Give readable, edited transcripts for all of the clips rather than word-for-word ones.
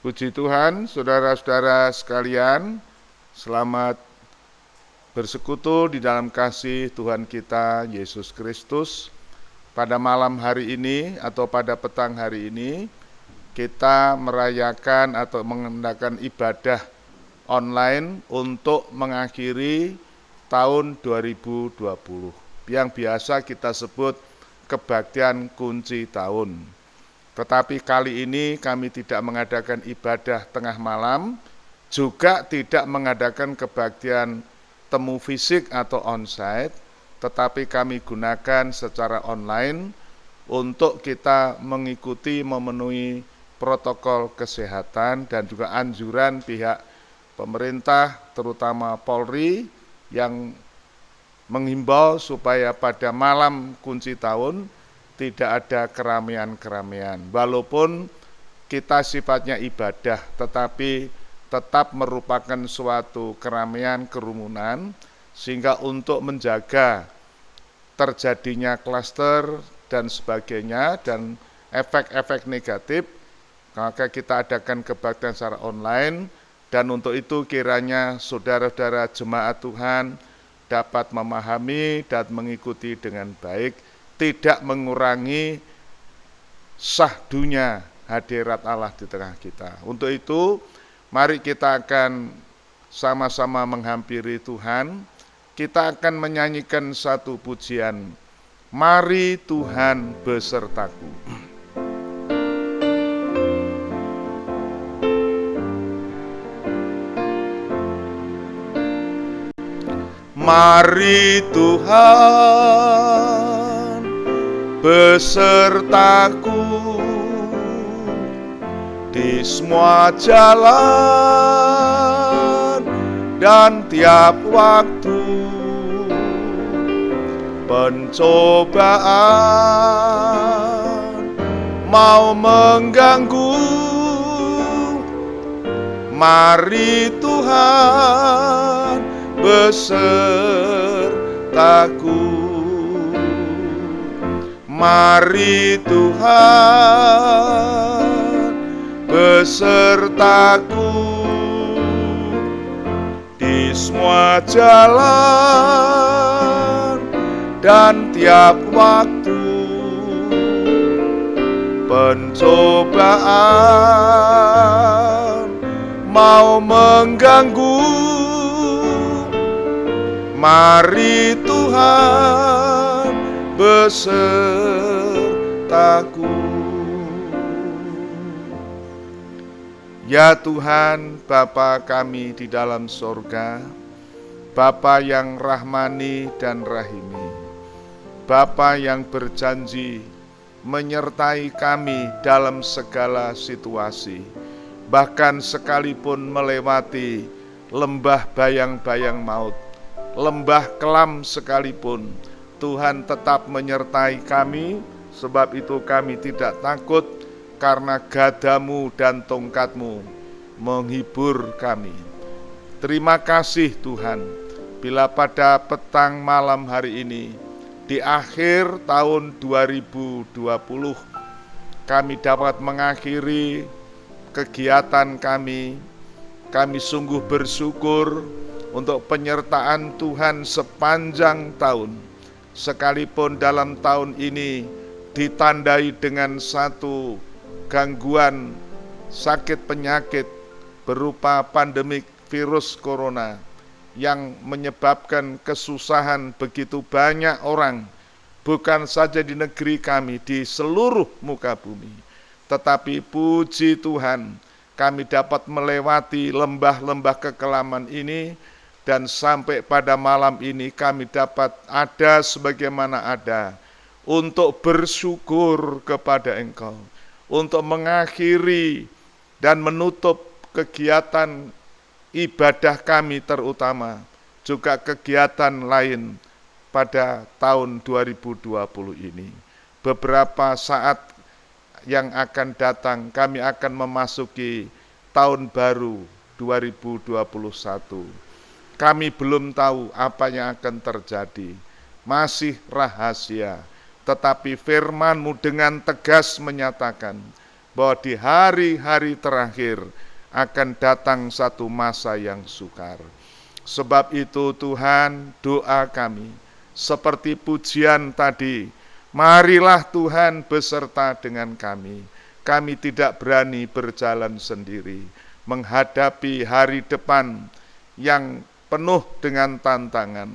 Puji Tuhan, saudara-saudara sekalian, selamat bersekutu di dalam kasih Tuhan kita Yesus Kristus. Pada malam hari ini atau pada petang hari ini, kita merayakan atau mengadakan ibadah online untuk mengakhiri tahun 2020, yang biasa kita sebut kebaktian kunci tahun. Tetapi kali ini kami tidak mengadakan ibadah tengah malam, juga tidak mengadakan kebaktian temu fisik atau onsite, tetapi kami gunakan secara online untuk kita mengikuti memenuhi protokol kesehatan dan juga anjuran pihak pemerintah, terutama Polri, yang menghimbau supaya pada malam kunci tahun tidak ada keramaian-keramaian. Walaupun kita sifatnya ibadah, tetapi tetap merupakan suatu keramaian, kerumunan, sehingga untuk menjaga terjadinya klaster dan sebagainya, dan efek-efek negatif, maka kita adakan kebaktian secara online, dan untuk itu kiranya saudara-saudara jemaat Tuhan dapat memahami dan mengikuti dengan baik, tidak mengurangi sahdunya hadirat Allah di tengah kita. Untuk itu, mari kita akan sama-sama menghampiri Tuhan. Kita akan menyanyikan satu pujian, "Mari Tuhan besertaku." Mari Tuhan besertaku di semua jalan dan tiap waktu. Pencobaan mau mengganggu, mari Tuhan besertaku. Mari Tuhan besertaku di semua jalan dan tiap waktu. Pencobaan mau mengganggu, mari Tuhan besertaku. Ya Tuhan, Bapa kami di dalam sorga, Bapa yang rahmani dan rahimi, Bapa yang berjanji menyertai kami dalam segala situasi, bahkan sekalipun melewati lembah bayang-bayang maut, lembah kelam sekalipun, Tuhan tetap menyertai kami. Sebab itu kami tidak takut, karena gadamu dan tongkatmu menghibur kami. Terima kasih Tuhan, bila pada petang malam hari ini, di akhir tahun 2020, kami dapat mengakhiri kegiatan kami. Kami sungguh bersyukur untuk penyertaan Tuhan sepanjang tahun. Sekalipun dalam tahun ini ditandai dengan satu gangguan sakit penyakit berupa pandemik virus corona yang menyebabkan kesusahan begitu banyak orang, bukan saja di negeri kami, di seluruh muka bumi. Tetapi puji Tuhan, kami dapat melewati lembah-lembah kekelaman ini, dan sampai pada malam ini kami dapat ada sebagaimana ada untuk bersyukur kepada Engkau, untuk mengakhiri dan menutup kegiatan ibadah kami, terutama juga kegiatan lain pada tahun 2020 ini. Beberapa saat yang akan datang kami akan memasuki tahun baru 2021. Kami belum tahu apa yang akan terjadi, masih rahasia. Tetapi firman-Mu dengan tegas menyatakan bahwa di hari-hari terakhir akan datang satu masa yang sukar. Sebab itu Tuhan, doa kami seperti pujian tadi, marilah Tuhan beserta dengan kami. Kami tidak berani berjalan sendiri menghadapi hari depan yang penuh dengan tantangan.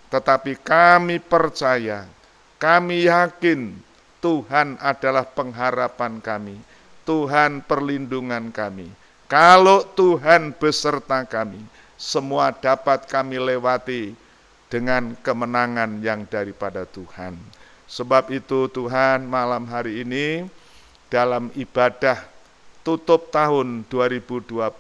Tetapi kami percaya, kami yakin Tuhan adalah pengharapan kami, Tuhan perlindungan kami. Kalau Tuhan beserta kami, semua dapat kami lewati dengan kemenangan yang daripada Tuhan. Sebab itu Tuhan, malam hari ini dalam ibadah tutup tahun 2020,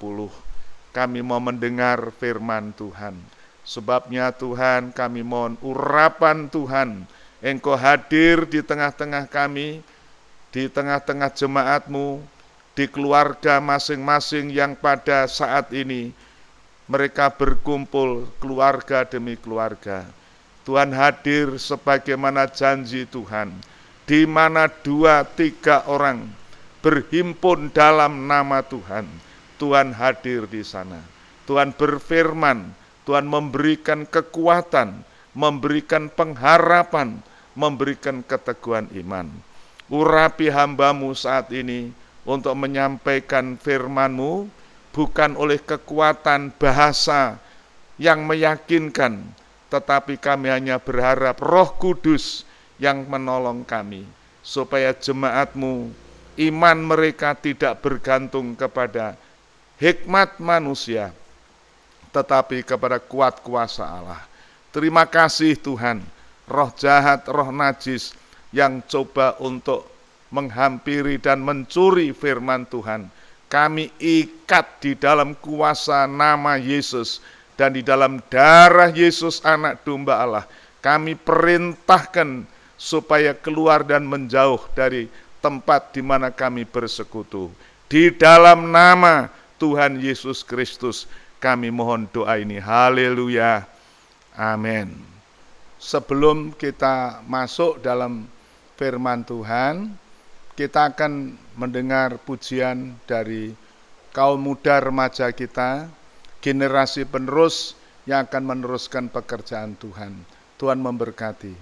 kami mau mendengar firman Tuhan. Sebabnya Tuhan, kami mohon urapan Tuhan, Engkau hadir di tengah-tengah kami, di tengah-tengah jemaat-Mu, di keluarga masing-masing yang pada saat ini mereka berkumpul keluarga demi keluarga. Tuhan hadir sebagaimana janji Tuhan, di mana 2-3 orang berhimpun dalam nama Tuhan, Tuhan hadir di sana. Tuhan berfirman, Tuhan memberikan kekuatan, memberikan pengharapan, memberikan keteguhan iman. Urapi hamba-Mu saat ini untuk menyampaikan firman-Mu, bukan oleh kekuatan bahasa yang meyakinkan, tetapi kami hanya berharap Roh Kudus yang menolong kami, supaya jemaat-Mu, iman mereka tidak bergantung kepada hikmat manusia, tetapi kepada kuat kuasa Allah. Terima kasih Tuhan, roh jahat, roh najis yang coba untuk menghampiri dan mencuri firman Tuhan, kami ikat di dalam kuasa nama Yesus dan di dalam darah Yesus anak domba Allah. Kami perintahkan supaya keluar dan menjauh dari tempat di mana kami bersekutu. Di dalam nama Tuhan Yesus Kristus kami mohon doa ini. Haleluya. Amin. Sebelum kita masuk dalam firman Tuhan, kita akan mendengar pujian dari kaum muda remaja kita, generasi penerus yang akan meneruskan pekerjaan Tuhan. Tuhan memberkati.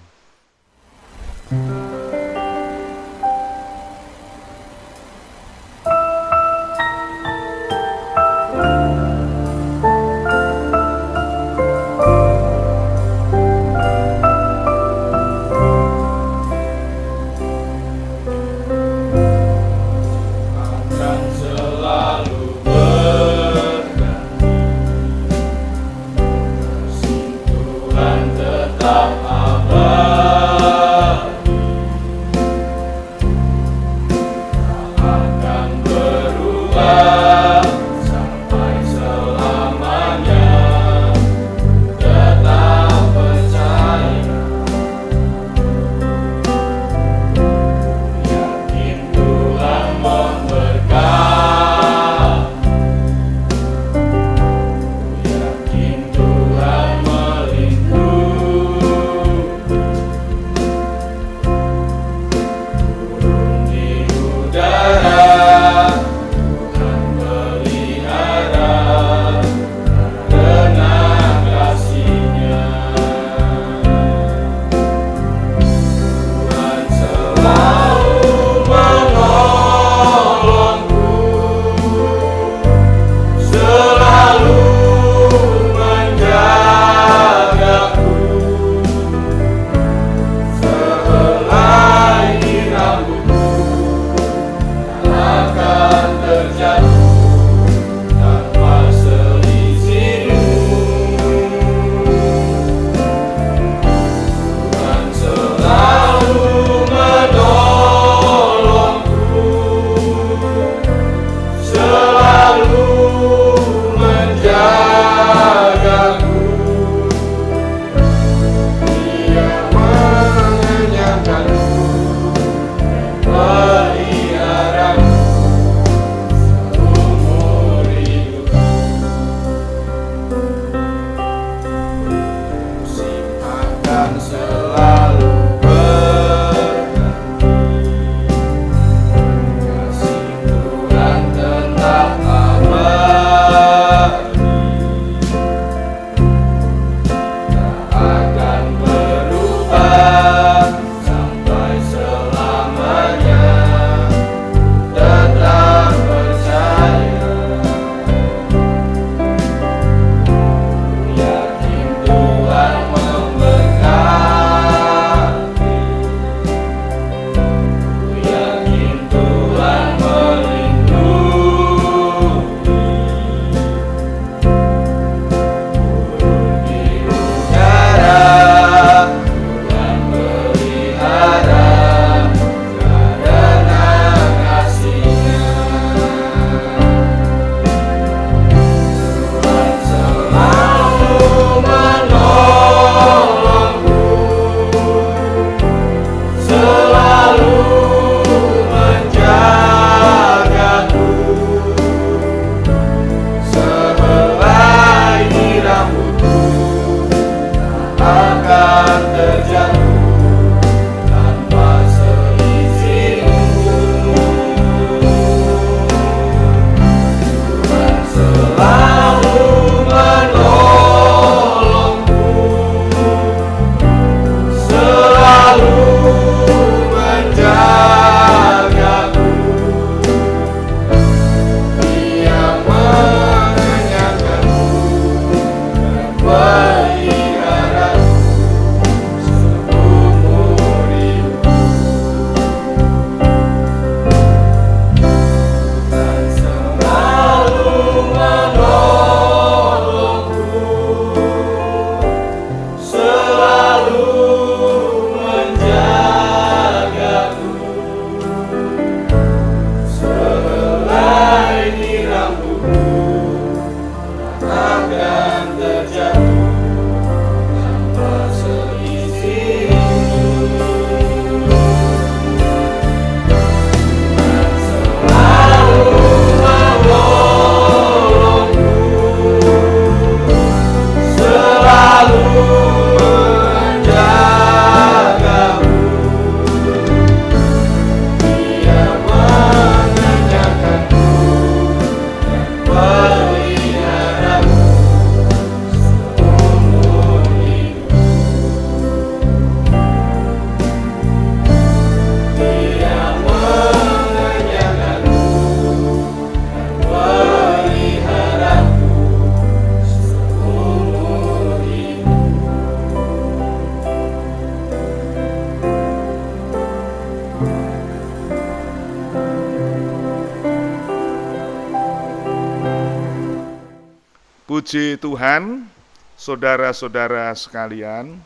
Puji Tuhan, saudara-saudara sekalian,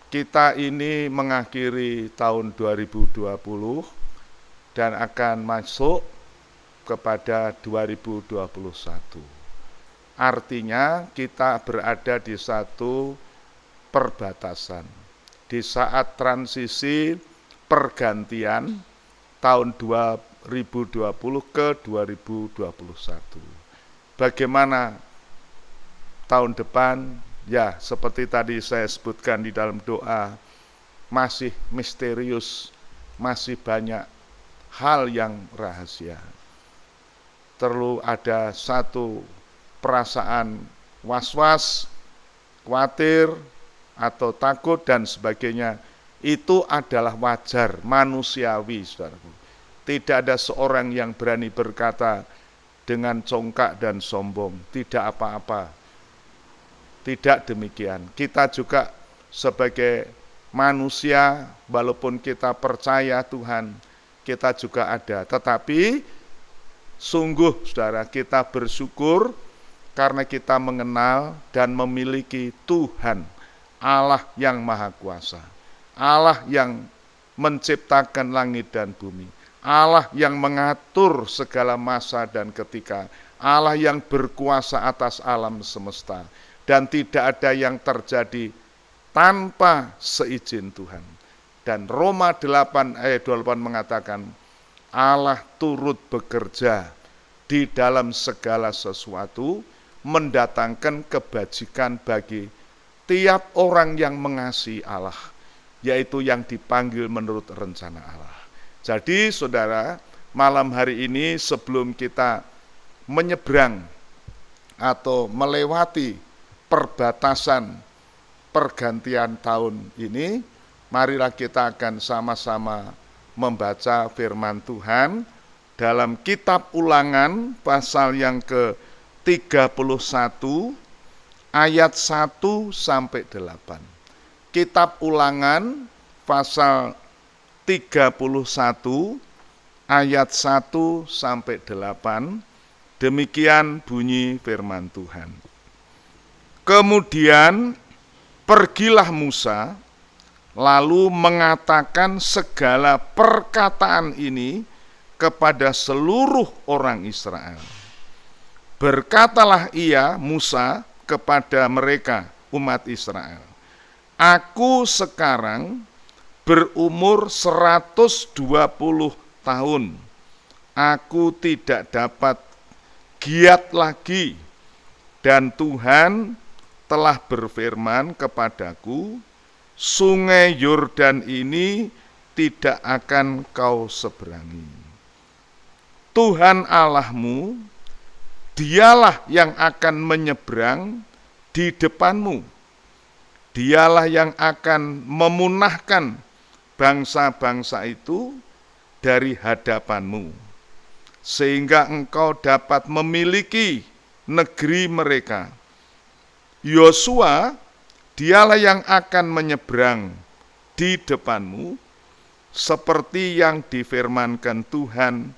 kita ini mengakhiri tahun 2020 dan akan masuk kepada 2021. Artinya kita berada di satu perbatasan, di saat transisi pergantian tahun 2020 ke 2021. Bagaimana tahun depan? Ya, seperti tadi saya sebutkan di dalam doa, masih misterius, masih banyak hal yang rahasia. Perlu ada satu perasaan was-was, khawatir, atau takut, dan sebagainya. Itu adalah wajar, manusiawi, saudaraku. Tidak ada seorang yang berani berkata dengan congkak dan sombong, tidak apa-apa. Tidak demikian. Kita juga sebagai manusia, walaupun kita percaya Tuhan, kita juga ada. Tetapi sungguh saudara, kita bersyukur karena kita mengenal dan memiliki Tuhan, Allah yang Maha Kuasa, Allah yang menciptakan langit dan bumi, Allah yang mengatur segala masa dan ketika, Allah yang berkuasa atas alam semesta. Dan tidak ada yang terjadi tanpa seizin Tuhan. Dan Roma 8 ayat 28 mengatakan, Allah turut bekerja di dalam segala sesuatu, mendatangkan kebajikan bagi tiap orang yang mengasihi Allah, yaitu yang dipanggil menurut rencana Allah. Jadi saudara, malam hari ini sebelum kita menyeberang atau melewati perbatasan pergantian tahun ini, marilah kita akan sama-sama membaca firman Tuhan dalam kitab Ulangan pasal yang ke-31 ayat 1 sampai 8. Kitab Ulangan pasal 31 ayat 1 sampai 8. Demikian bunyi firman Tuhan. Kemudian pergilah Musa, lalu mengatakan segala perkataan ini kepada seluruh orang Israel. Berkatalah ia, Musa, kepada mereka, umat Israel, aku sekarang berumur 120 tahun, aku tidak dapat giat lagi, dan Tuhan telah berfirman kepadaku, sungai Yordan ini tidak akan kau seberangi. Tuhan Allahmu, dialah yang akan menyeberang di depanmu. Dialah yang akan memunahkan bangsa-bangsa itu dari hadapanmu, sehingga engkau dapat memiliki negeri mereka. Yosua, dialah yang akan menyeberang di depanmu, seperti yang difirmankan Tuhan,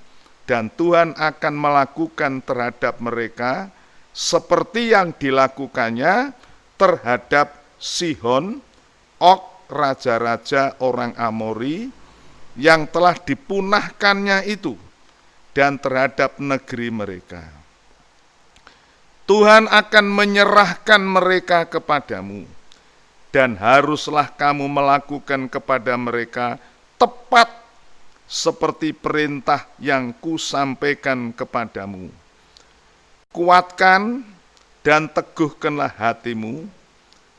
dan Tuhan akan melakukan terhadap mereka seperti yang dilakukannya terhadap Sihon, Og, raja-raja orang Amori, yang telah dipunahkannya itu, dan terhadap negeri mereka. Tuhan akan menyerahkan mereka kepadamu, dan haruslah kamu melakukan kepada mereka tepat seperti perintah yang kusampaikan kepadamu. Kuatkan dan teguhkanlah hatimu,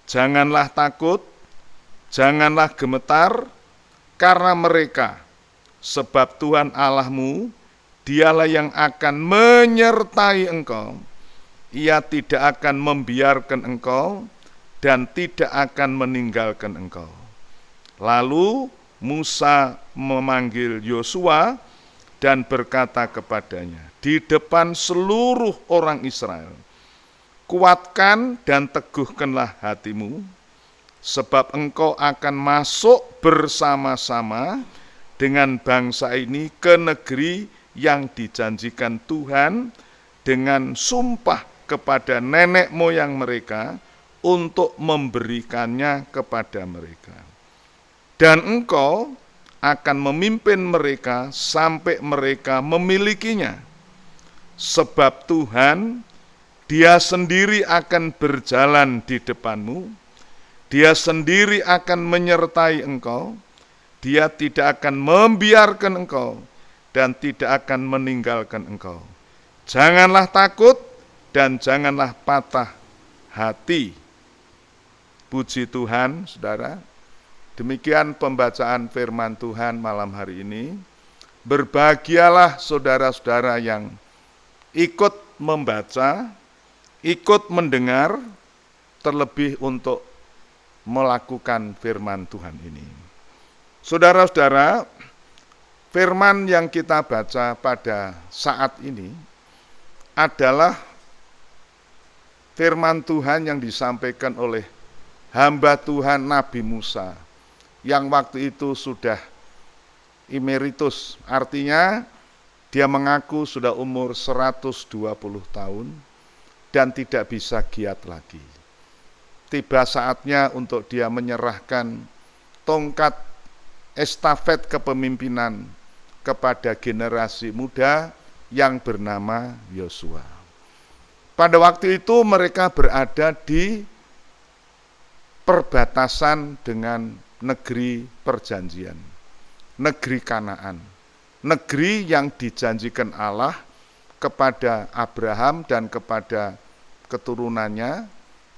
janganlah takut, janganlah gemetar karena mereka, sebab Tuhan Allahmu, dialah yang akan menyertai engkau. Ia tidak akan membiarkan engkau dan tidak akan meninggalkan engkau. Lalu Musa memanggil Yosua dan berkata kepadanya di depan seluruh orang Israel, kuatkan dan teguhkanlah hatimu, sebab engkau akan masuk bersama-sama dengan bangsa ini ke negeri yang dijanjikan Tuhan dengan sumpah kepada nenek moyang mereka untuk memberikannya kepada mereka. Dan engkau akan memimpin mereka sampai mereka memilikinya. Sebab Tuhan, Dia sendiri akan berjalan di depanmu, Dia sendiri akan menyertai engkau, Dia tidak akan membiarkan engkau dan tidak akan meninggalkan engkau. Janganlah takut dan janganlah patah hati. Puji Tuhan, saudara. Demikian pembacaan firman Tuhan malam hari ini. Berbahagialah saudara-saudara yang ikut membaca, ikut mendengar, terlebih untuk melakukan firman Tuhan ini. Saudara-saudara, firman yang kita baca pada saat ini adalah firman Tuhan yang disampaikan oleh hamba Tuhan Nabi Musa, yang waktu itu sudah emeritus, artinya dia mengaku sudah umur 120 tahun dan tidak bisa giat lagi. Tiba saatnya untuk dia menyerahkan tongkat estafet kepemimpinan kepada generasi muda yang bernama Yosua. Pada waktu itu mereka berada di perbatasan dengan negeri perjanjian, negeri Kanaan, negeri yang dijanjikan Allah kepada Abraham dan kepada keturunannya,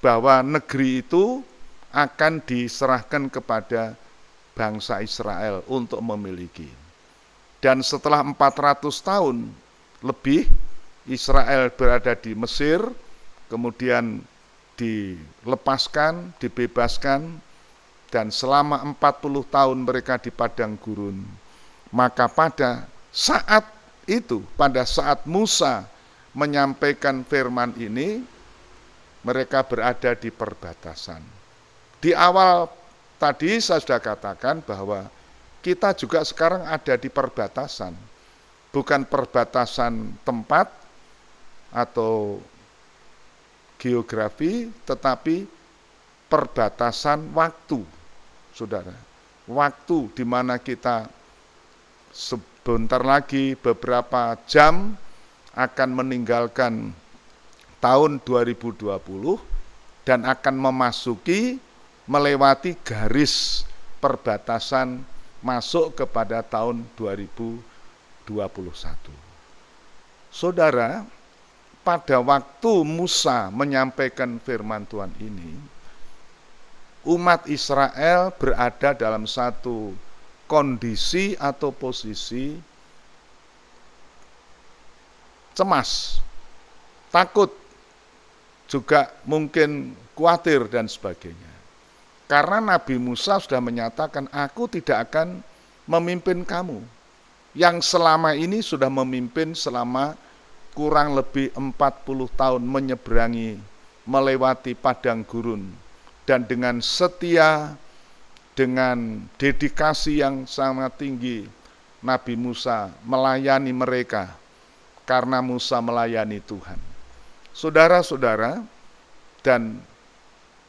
bahwa negeri itu akan diserahkan kepada bangsa Israel untuk memiliki. Dan setelah 400 tahun lebih Israel berada di Mesir, kemudian dilepaskan, dibebaskan, dan selama 40 tahun mereka di padang gurun. Maka pada saat itu, pada saat Musa menyampaikan firman ini, mereka berada di perbatasan. Di awal tadi saya sudah katakan bahwa kita juga sekarang ada di perbatasan. Bukan perbatasan tempat atau geografi, tetapi perbatasan waktu, saudara. Waktu di mana kita sebentar lagi, beberapa jam akan meninggalkan tahun 2020 dan akan memasuki, melewati garis perbatasan masuk kepada tahun 2021. Saudara, pada waktu Musa menyampaikan firman Tuhan ini, umat Israel berada dalam satu kondisi atau posisi cemas, takut, juga mungkin khawatir dan sebagainya. Karena Nabi Musa sudah menyatakan, aku tidak akan memimpin kamu, yang selama ini sudah memimpin selama kurang lebih 40 tahun menyeberangi, melewati padang gurun, dan dengan setia, dengan dedikasi yang sangat tinggi, Nabi Musa melayani mereka, karena Musa melayani Tuhan. Saudara-saudara, dan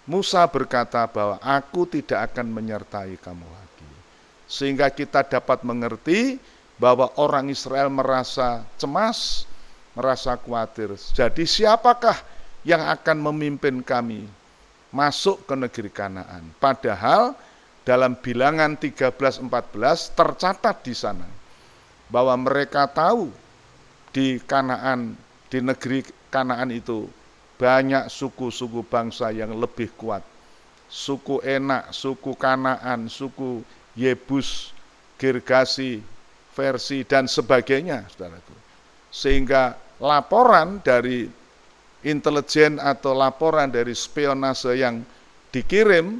Musa berkata bahwa aku tidak akan menyertai kamu lagi. Sehingga kita dapat mengerti bahwa orang Israel merasa cemas, merasa khawatir. Jadi siapakah yang akan memimpin kami masuk ke negeri Kanaan? Padahal dalam Bilangan 13-14 tercatat di sana bahwa mereka tahu di Kanaan, di negeri Kanaan itu banyak suku-suku bangsa yang lebih kuat. Suku Enak, suku Kanaan, suku Yebus, Girgasi, Versi, dan sebagainya, saudaraku. Sehingga laporan dari intelijen atau laporan dari spionase yang dikirim,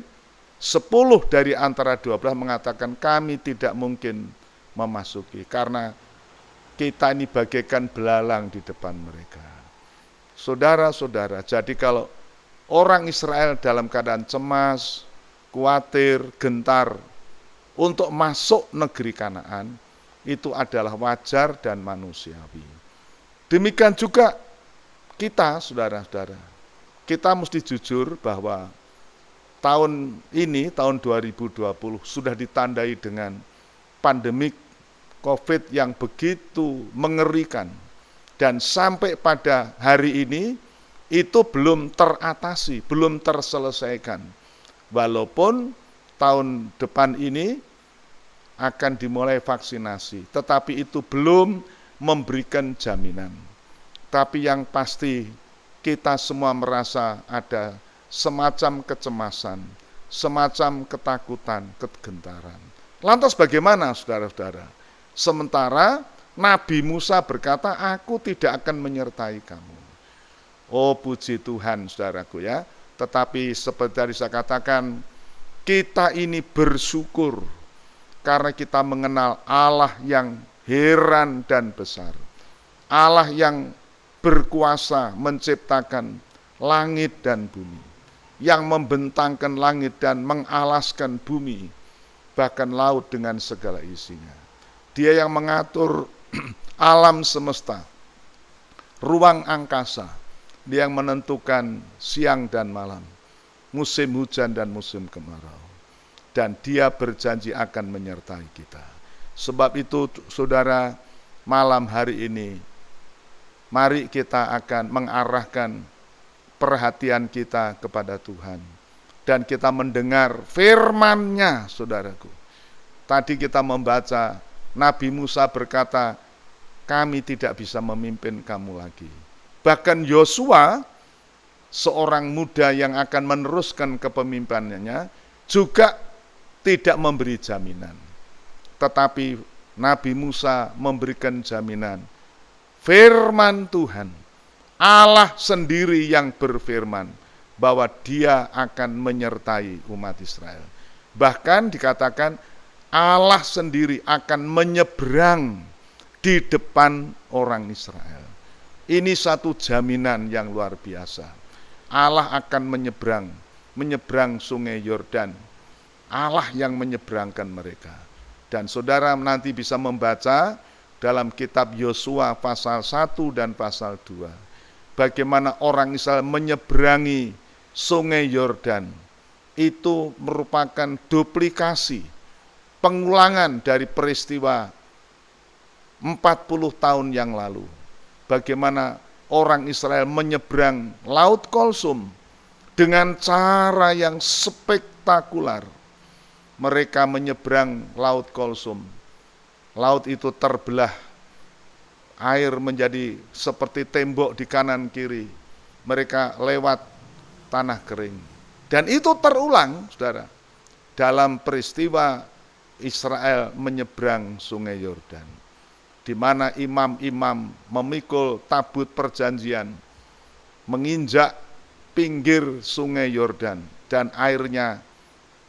10 dari antara 12 mengatakan kami tidak mungkin memasuki, karena kita ini bagaikan belalang di depan mereka. Saudara-saudara, jadi kalau orang Israel dalam keadaan cemas, khawatir, gentar untuk masuk negeri Kanaan, itu adalah wajar dan manusiawi. Demikian juga kita, saudara-saudara, kita mesti jujur bahwa tahun ini, tahun 2020, sudah ditandai dengan pandemik COVID yang begitu mengerikan. Dan sampai pada hari ini, itu belum teratasi, belum terselesaikan. Walaupun tahun depan ini akan dimulai vaksinasi, tetapi itu belum memberikan jaminan. Tapi yang pasti, kita semua merasa ada semacam kecemasan, semacam ketakutan, kegentaran. Lantas bagaimana, saudara-saudara? Sementara Nabi Musa berkata, aku tidak akan menyertai kamu. Oh, puji Tuhan, saudaraku ya. Tetapi seperti tadi saya katakan, kita ini bersyukur karena kita mengenal Allah yang heran dan besar. Allah yang berkuasa menciptakan langit dan bumi, yang membentangkan langit dan mengalaskan bumi, bahkan laut dengan segala isinya. Dia yang mengatur alam semesta, ruang angkasa. Dia yang menentukan siang dan malam, musim hujan dan musim kemarau. Dan dia berjanji akan menyertai kita. Sebab itu, saudara, malam hari ini, mari kita akan mengarahkan perhatian kita kepada Tuhan. Dan kita mendengar firman-Nya, saudaraku. Tadi kita membaca, Nabi Musa berkata, kami tidak bisa memimpin kamu lagi. Bahkan Yosua, seorang muda yang akan meneruskan kepemimpinannya, juga tidak memberi jaminan. Tetapi Nabi Musa memberikan jaminan. Firman Tuhan, Allah sendiri yang berfirman, bahwa dia akan menyertai umat Israel. Bahkan dikatakan, Allah sendiri akan menyeberang di depan orang Israel. Ini satu jaminan yang luar biasa. Allah akan menyeberang sungai Yordan. Allah yang menyeberangkan mereka. Dan saudara nanti bisa membaca dalam kitab Yosua pasal 1 dan pasal 2. Bagaimana orang Israel menyeberangi sungai Yordan. Itu merupakan duplikasi, pengulangan dari peristiwa 40 tahun yang lalu. Bagaimana orang Israel menyeberang Laut Kolsum dengan cara yang spektakular. Mereka menyeberang Laut Kolsum. Laut itu terbelah. Air menjadi seperti tembok di kanan kiri. Mereka lewat tanah kering. Dan itu terulang, saudara, dalam peristiwa Israel menyeberang sungai Yordan, di mana imam-imam memikul tabut perjanjian, menginjak pinggir sungai Yordan, dan airnya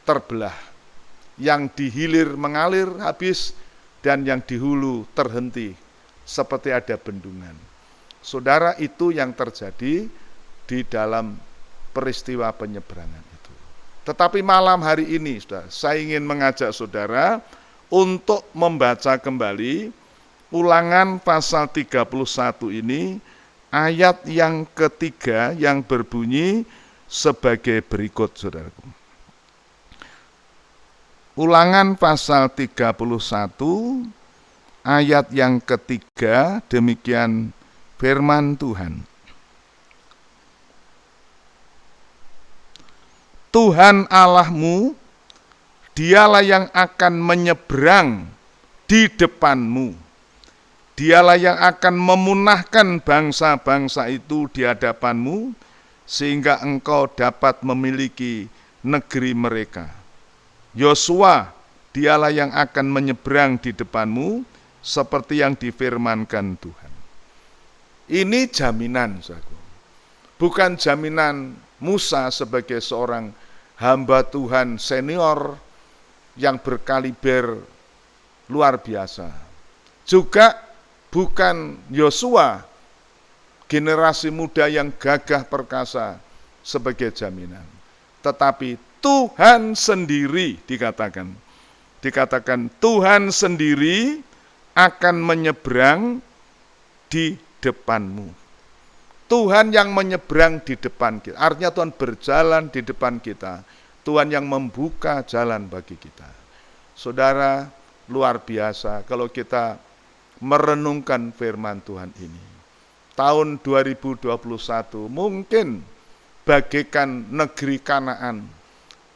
terbelah. Yang di hilir mengalir habis, dan yang di hulu terhenti, seperti ada bendungan. Saudara, itu yang terjadi di dalam peristiwa penyeberangan itu. Tetapi malam hari ini, saudara, saya ingin mengajak saudara untuk membaca kembali Ulangan pasal 31 ini, ayat yang ketiga yang berbunyi sebagai berikut, saudaraku. Ulangan pasal 31, ayat yang ketiga, demikian firman Tuhan. Tuhan Allahmu, dialah yang akan menyeberang di depanmu. Dialah yang akan memunahkan bangsa-bangsa itu di hadapanmu, sehingga engkau dapat memiliki negeri mereka. Yosua, dialah yang akan menyeberang di depanmu, seperti yang difirmankan Tuhan. Ini jaminan, saudaraku. Bukan jaminan Musa sebagai seorang hamba Tuhan senior yang berkaliber luar biasa. Juga bukan Yosua, generasi muda yang gagah perkasa sebagai jaminan. Tetapi Tuhan sendiri dikatakan Tuhan sendiri akan menyeberang di depanmu. Tuhan yang menyeberang di depan kita. Artinya Tuhan berjalan di depan kita. Tuhan yang membuka jalan bagi kita. Saudara, luar biasa kalau kita merenungkan firman Tuhan ini. Tahun 2021 mungkin bagaikan negeri Kanaan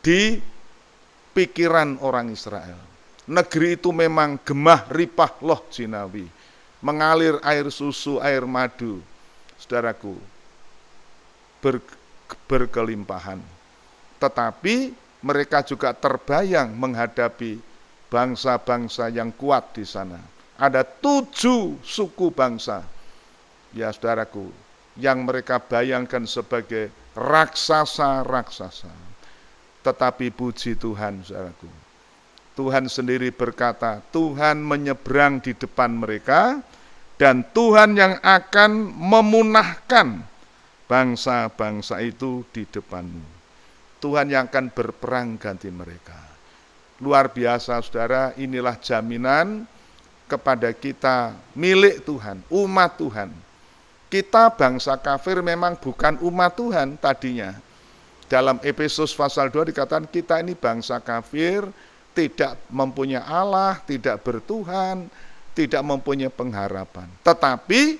di pikiran orang Israel. Negeri itu memang gemah ripah loh jinawi. Mengalir air susu, air madu. Saudaraku, berkelimpahan. Tetapi mereka juga terbayang menghadapi bangsa-bangsa yang kuat di sana. Ada 7 suku bangsa, ya saudaraku, yang mereka bayangkan sebagai raksasa-raksasa. Tetapi puji Tuhan, saudaraku, Tuhan sendiri berkata, Tuhan menyeberang di depan mereka, dan Tuhan yang akan memunahkan bangsa-bangsa itu di depanmu. Tuhan yang akan berperang ganti mereka. Luar biasa saudara, inilah jaminan kepada kita milik Tuhan, umat Tuhan. Kita bangsa kafir memang bukan umat Tuhan tadinya. Dalam Efesus pasal 2 dikatakan kita ini bangsa kafir, tidak mempunyai Allah, tidak bertuhan, tidak mempunyai pengharapan. Tetapi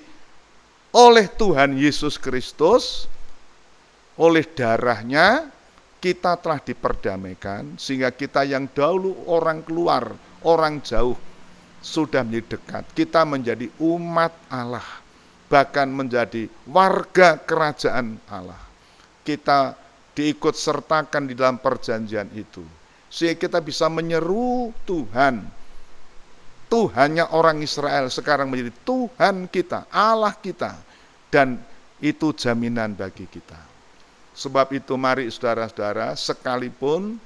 oleh Tuhan Yesus Kristus, oleh darahnya, kita telah diperdamaikan, sehingga kita yang dahulu orang keluar, orang jauh, sudah menjadi dekat. Kita menjadi umat Allah, bahkan menjadi warga kerajaan Allah. Kita diikut sertakan di dalam perjanjian itu, sehingga kita bisa menyeru Tuhan. Tuhannya orang Israel sekarang menjadi Tuhan kita, Allah kita, dan itu jaminan bagi kita. Sebab itu mari saudara-saudara, sekalipun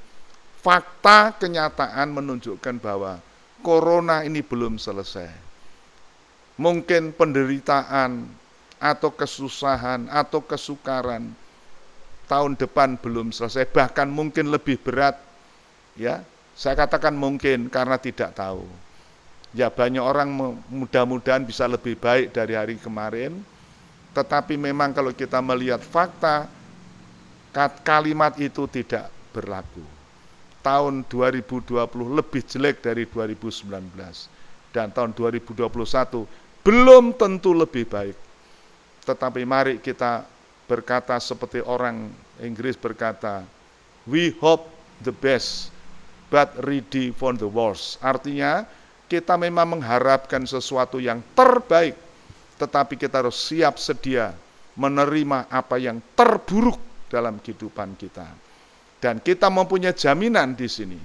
fakta kenyataan menunjukkan bahwa corona ini belum selesai. Mungkin penderitaan atau kesusahan atau kesukaran tahun depan belum selesai, bahkan mungkin lebih berat. Ya, saya katakan mungkin karena tidak tahu. Ya, banyak orang mudah-mudahan bisa lebih baik dari hari kemarin, tetapi memang kalau kita melihat fakta, kalimat itu tidak berlaku. Tahun 2020 lebih jelek dari 2019, dan tahun 2021 belum tentu lebih baik. Tetapi mari kita berkata seperti orang Inggris berkata, we hope the best, but ready for the worst. Artinya, kita memang mengharapkan sesuatu yang terbaik, tetapi kita harus siap sedia menerima apa yang terburuk dalam kehidupan kita. Dan kita mempunyai jaminan di sini.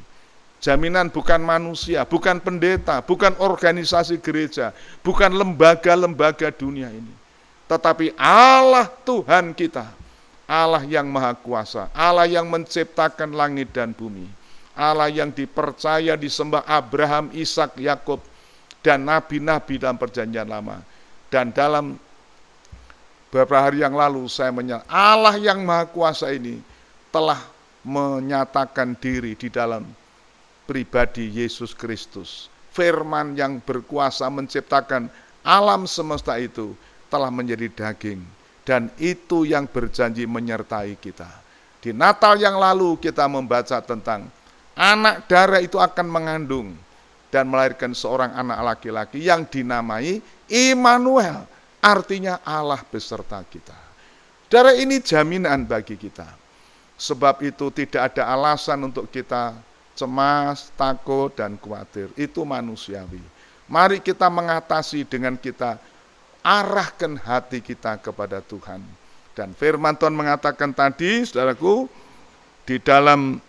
Jaminan bukan manusia, bukan pendeta, bukan organisasi gereja, bukan lembaga-lembaga dunia ini. Tetapi Allah Tuhan kita, Allah yang Maha Kuasa, Allah yang menciptakan langit dan bumi. Allah yang dipercaya disembah Abraham, Ishak, Yakub, dan nabi-nabi dalam perjanjian lama. Dan dalam beberapa hari yang lalu saya menyatakan Allah yang Maha Kuasa ini telah menyatakan diri di dalam pribadi Yesus Kristus. Firman yang berkuasa menciptakan alam semesta itu telah menjadi daging. Dan itu yang berjanji menyertai kita. Di Natal yang lalu kita membaca tentang anak darah itu akan mengandung dan melahirkan seorang anak laki-laki yang dinamai Immanuel, artinya Allah beserta kita. Saudara, ini jaminan bagi kita. Sebab itu tidak ada alasan untuk kita cemas, takut, dan khawatir. Itu manusiawi. Mari kita mengatasi dengan kita arahkan hati kita kepada Tuhan. Dan firman Tuhan mengatakan tadi, saudaraku, di dalam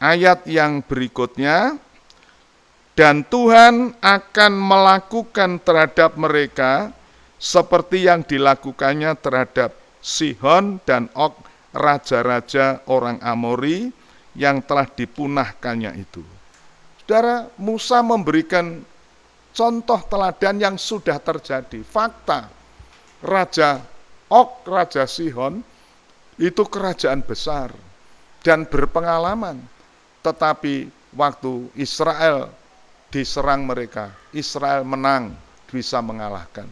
ayat yang berikutnya, dan Tuhan akan melakukan terhadap mereka seperti yang dilakukannya terhadap Sihon dan Og, raja-raja orang Amori yang telah dipunahkannya itu. Saudara, Musa memberikan contoh teladan yang sudah terjadi. Fakta, Raja Og, Raja Sihon, itu kerajaan besar dan berpengalaman. Tetapi waktu Israel diserang mereka, Israel menang, bisa mengalahkan.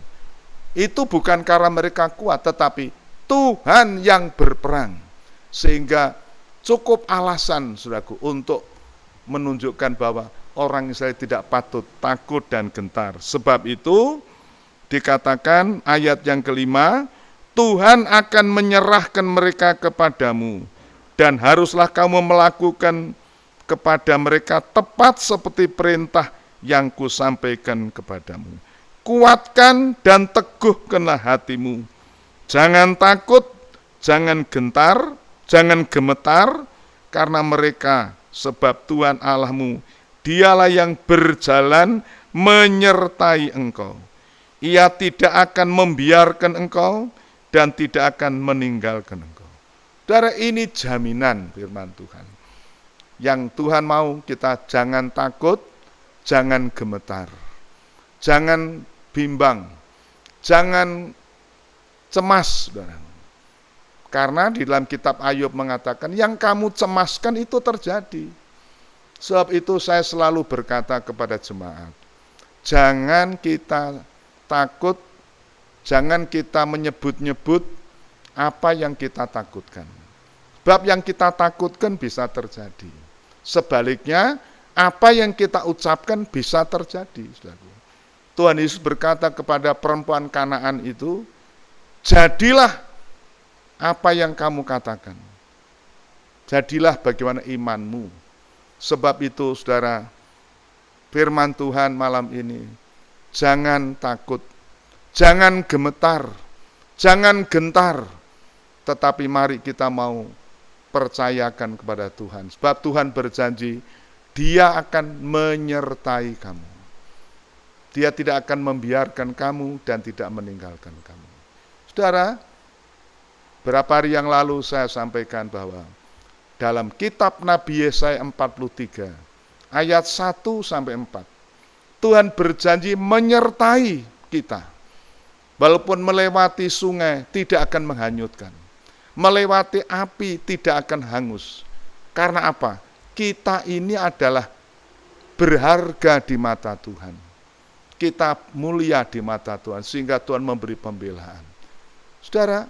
Itu bukan karena mereka kuat, tetapi Tuhan yang berperang. Sehingga cukup alasan, saudaraku, untuk menunjukkan bahwa orang Israel tidak patut takut dan gentar. Sebab itu dikatakan ayat yang kelima, Tuhan akan menyerahkan mereka kepadamu, dan haruslah kamu melakukan kepada mereka tepat seperti perintah yang kusampaikan kepadamu. Kuatkan dan teguhkanlah hatimu. Jangan takut, jangan gentar, jangan gemetar, karena mereka, sebab Tuhan Allahmu, Dialah yang berjalan menyertai engkau. Ia tidak akan membiarkan engkau dan tidak akan meninggalkan engkau. Saudara, ini jaminan firman Tuhan. Yang Tuhan mau kita jangan takut, jangan gemetar, jangan bimbang, jangan cemas, saudara. Karena di dalam kitab Ayub mengatakan, yang kamu cemaskan itu terjadi. Sebab itu saya selalu berkata kepada jemaat, jangan kita takut, jangan kita menyebut-nyebut apa yang kita takutkan. Sebab yang kita takutkan bisa terjadi. Sebaliknya, apa yang kita ucapkan bisa terjadi. Tuhan Yesus berkata kepada perempuan Kanaan itu, jadilah apa yang kamu katakan. Jadilah bagaimana imanmu. Sebab itu, saudara, firman Tuhan malam ini, jangan takut, jangan gemetar, jangan gentar, tetapi mari kita mau percayakan kepada Tuhan. Sebab Tuhan berjanji, Dia akan menyertai kamu. Dia tidak akan membiarkan kamu dan tidak meninggalkan kamu. Saudara, berapa hari yang lalu saya sampaikan bahwa dalam kitab Nabi Yesaya 43, ayat 1-4, Tuhan berjanji menyertai kita. Walaupun melewati sungai tidak akan menghanyutkan. Melewati api tidak akan hangus. Karena apa? Kita ini adalah berharga di mata Tuhan. Kita mulia di mata Tuhan, sehingga Tuhan memberi pembelaan. Saudara,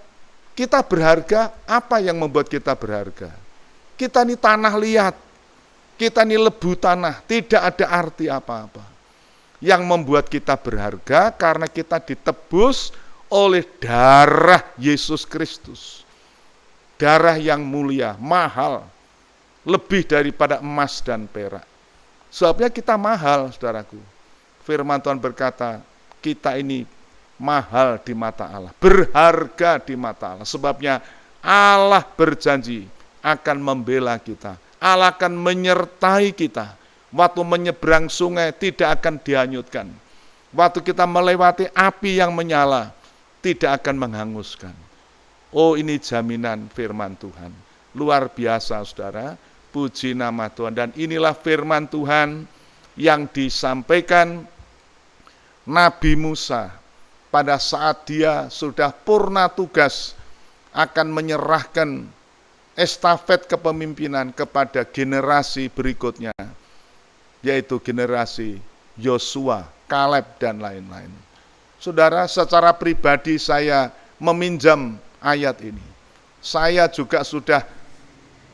kita berharga, apa yang membuat kita berharga? Kita ini tanah liat, kita ini lebu tanah, tidak ada arti apa-apa. Yang membuat kita berharga karena kita ditebus oleh darah Yesus Kristus. Darah yang mulia, mahal, lebih daripada emas dan perak. Sebabnya kita mahal, saudaraku. Firman Tuhan berkata, kita ini mahal di mata Allah, berharga di mata Allah. Sebabnya Allah berjanji akan membela kita. Allah akan menyertai kita. Waktu menyeberang sungai tidak akan dihanyutkan. Waktu kita melewati api yang menyala, tidak akan menghanguskan. Oh, ini jaminan firman Tuhan. Luar biasa, saudara. Puji nama Tuhan. Dan inilah firman Tuhan yang disampaikan Nabi Musa pada saat dia sudah purna tugas akan menyerahkan estafet kepemimpinan kepada generasi berikutnya, yaitu generasi Yosua, Kaleb, dan lain-lain. Saudara, secara pribadi saya meminjam ayat ini. Saya juga sudah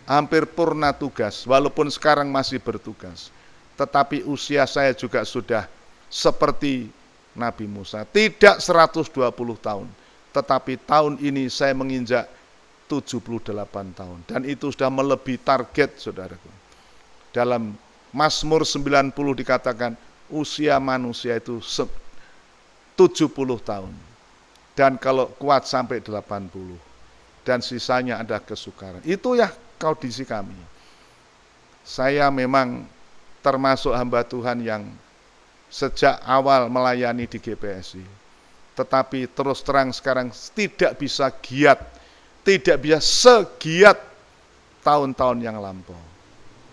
hampir purna tugas, walaupun sekarang masih bertugas. Tetapi usia saya juga sudah seperti Nabi Musa. Tidak 120 tahun, tetapi tahun ini saya menginjak 78 tahun. Dan itu sudah melebihi target, saudaraku. Dalam Mazmur 90 dikatakan, usia manusia itu 70 tahun. Dan kalau kuat sampai 80. Dan sisanya ada kesukaran. Itu ya kondisi kami. Saya memang termasuk hamba Tuhan yang sejak awal melayani di GPSI. Tetapi terus terang sekarang tidak bisa giat, tidak bisa segiat tahun-tahun yang lampau.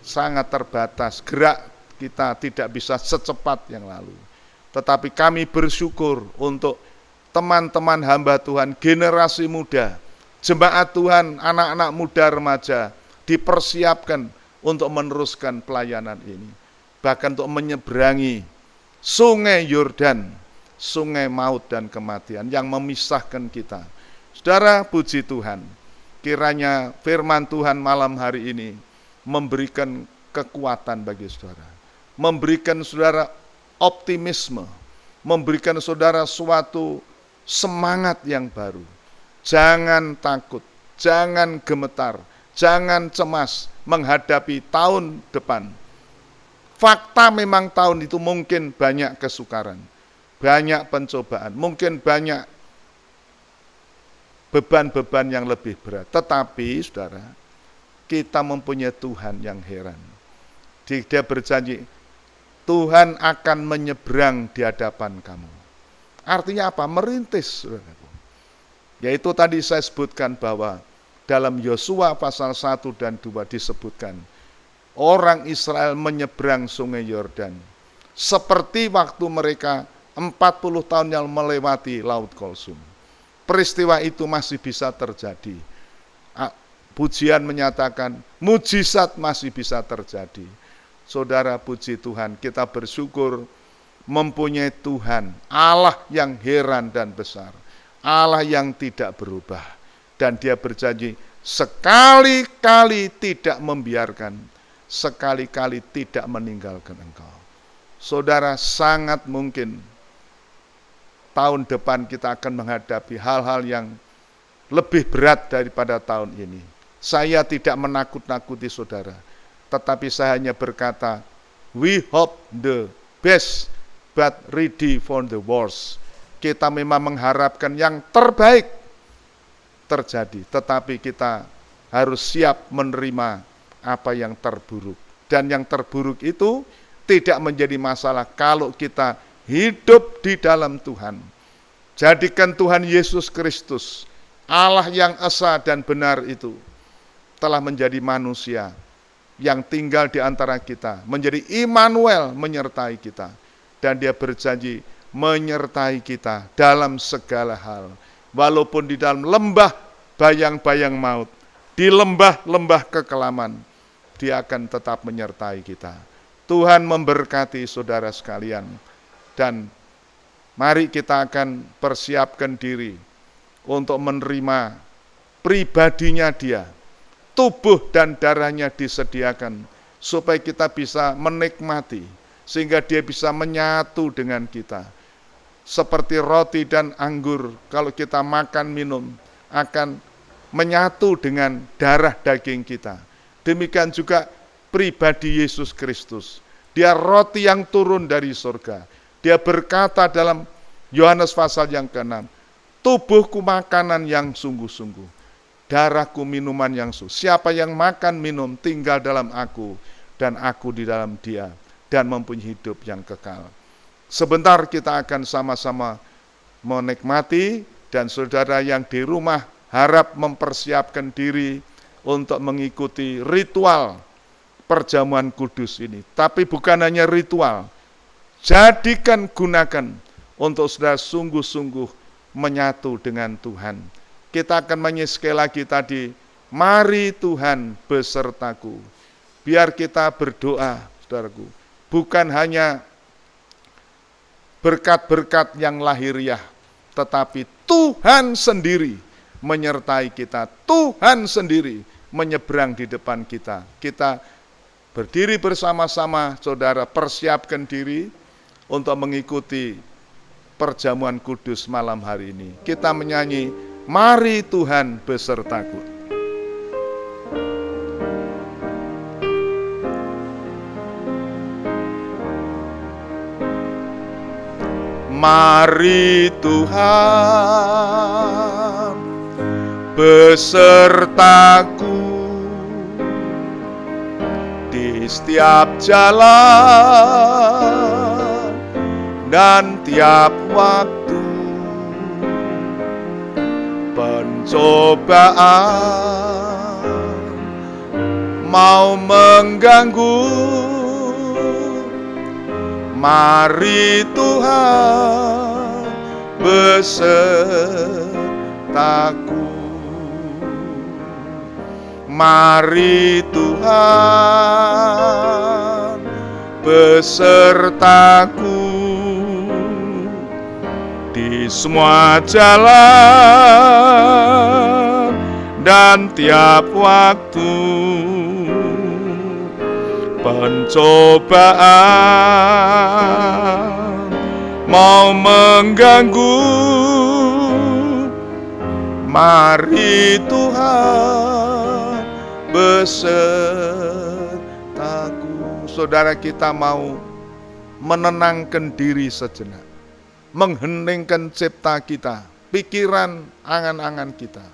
Sangat terbatas, gerak kita tidak bisa secepat yang lalu. Tetapi kami bersyukur untuk teman-teman hamba Tuhan, generasi muda, jemaat Tuhan, anak-anak muda remaja, dipersiapkan untuk meneruskan pelayanan ini. Bahkan untuk menyeberangi sungai Yordan, sungai maut dan kematian yang memisahkan kita. Saudara, puji Tuhan, kiranya firman Tuhan malam hari ini memberikan kekuatan bagi saudara, memberikan saudara optimisme, memberikan saudara suatu semangat yang baru. Jangan takut, jangan gemetar, jangan cemas menghadapi tahun depan. Fakta memang tahun itu mungkin banyak kesukaran, banyak pencobaan, mungkin banyak beban-beban yang lebih berat. Tetapi saudara, kita mempunyai Tuhan yang heran. Dia berjanji, Tuhan akan menyeberang di hadapan kamu. Artinya apa? Merintis, saudaraku. Yaitu tadi saya sebutkan bahwa dalam Yosua pasal 1 dan 2 disebutkan, orang Israel menyeberang sungai Yordan. Seperti waktu mereka 40 tahun yang melewati Laut Kulsum. Peristiwa itu masih bisa terjadi. Pujian menyatakan, mujizat masih bisa terjadi. Saudara, puji Tuhan, kita bersyukur mempunyai Tuhan, Allah yang heran dan besar, Allah yang tidak berubah. Dan dia berjanji, sekali-kali tidak membiarkan, sekali-kali tidak meninggalkan engkau. Saudara, sangat mungkin tahun depan kita akan menghadapi hal-hal yang lebih berat daripada tahun ini. Saya tidak menakut-nakuti saudara, tetapi saya hanya berkata, we hope the best, but ready for the worst. Kita memang mengharapkan yang terbaik terjadi, tetapi kita harus siap menerima apa yang terburuk. Dan yang terburuk itu tidak menjadi masalah kalau kita hidup di dalam Tuhan. Jadikan Tuhan Yesus Kristus, Allah yang esa dan benar itu, telah menjadi manusia yang tinggal di antara kita, menjadi Immanuel menyertai kita. Dan dia berjanji menyertai kita dalam segala hal. Walaupun di dalam lembah bayang-bayang maut, di lembah-lembah kekelaman, dia akan tetap menyertai kita. Tuhan memberkati saudara sekalian. Dan mari kita akan persiapkan diri untuk menerima pribadinya dia. Tubuh dan darahnya disediakan supaya kita bisa menikmati, sehingga dia bisa menyatu dengan kita. Seperti roti dan anggur, kalau kita makan minum akan menyatu dengan darah daging kita. Demikian juga pribadi Yesus Kristus. Dia roti yang turun dari surga. Dia berkata dalam Yohanes pasal yang ke-6, tubuhku makanan yang sungguh-sungguh, darahku minuman yang siapa yang makan minum tinggal dalam aku dan aku di dalam dia dan mempunyai hidup yang kekal. Sebentar kita akan sama-sama menikmati, dan saudara yang di rumah harap mempersiapkan diri untuk mengikuti ritual perjamuan kudus ini. Tapi bukan hanya ritual, jadikan, gunakan untuk saudara sungguh-sungguh menyatu dengan Tuhan. Kita akan sekali lagi tadi, mari Tuhan besertaku. Biar kita berdoa, saudaraku, bukan hanya berkat-berkat yang lahiriah, tetapi Tuhan sendiri menyertai kita. Tuhan sendiri menyeberang di depan kita. Kita berdiri bersama-sama, saudara, persiapkan diri untuk mengikuti perjamuan kudus malam hari ini. Kita menyanyi, mari Tuhan besertaku. Mari Tuhan besertaku di setiap jalan dan tiap waktu. Pencobaan mau mengganggu, mari Tuhan besertaku. Mari Tuhan besertaku di semua jalan dan tiap waktu. Pencobaan mau mengganggu, mari Tuhan besertaku. Saudara, kita mau menenangkan diri sejenak, mengheningkan cipta kita, pikiran, angan-angan kita.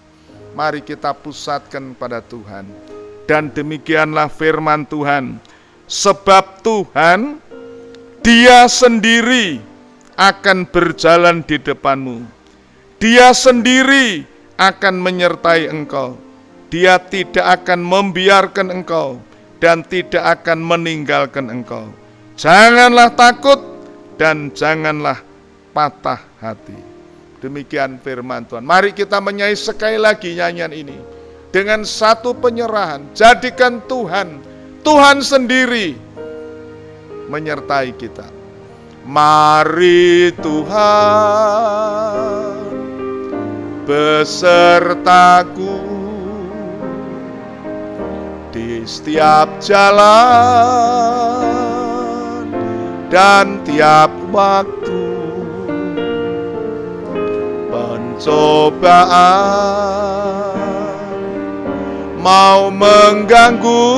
Mari kita pusatkan pada Tuhan. Dan demikianlah firman Tuhan. Sebab Tuhan, Dia sendiri akan berjalan di depanmu. Dia sendiri akan menyertai engkau. Dia tidak akan membiarkan engkau dan tidak akan meninggalkan engkau. Janganlah takut dan janganlah patah hati. Demikian firman Tuhan. Mari kita menyanyi sekali lagi nyanyian ini dengan satu penyerahan. Jadikan Tuhan sendiri menyertai kita. Mari Tuhan besertaku di setiap jalan dan tiap waktu. Pencobaan mau mengganggu,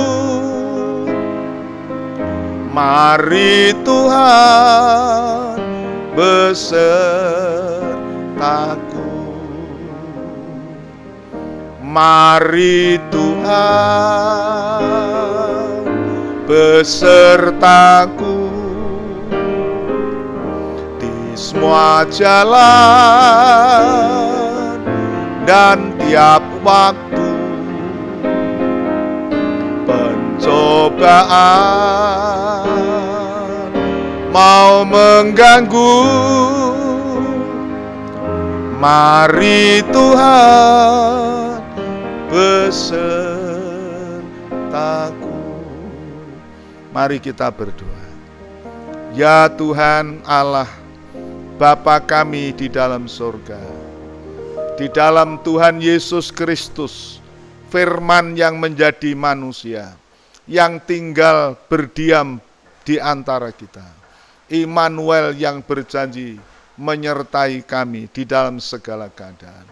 mari Tuhan besertaku. Mari Tuhan besertaku di semua jalan dan tiap waktu. Pencobaan mau mengganggu, mari Tuhan besertaku. Mari kita berdoa. Ya Tuhan Allah, Bapa kami di dalam surga, di dalam Tuhan Yesus Kristus, Firman yang menjadi manusia, yang tinggal berdiam di antara kita. Immanuel yang berjanji menyertai kami di dalam segala keadaan.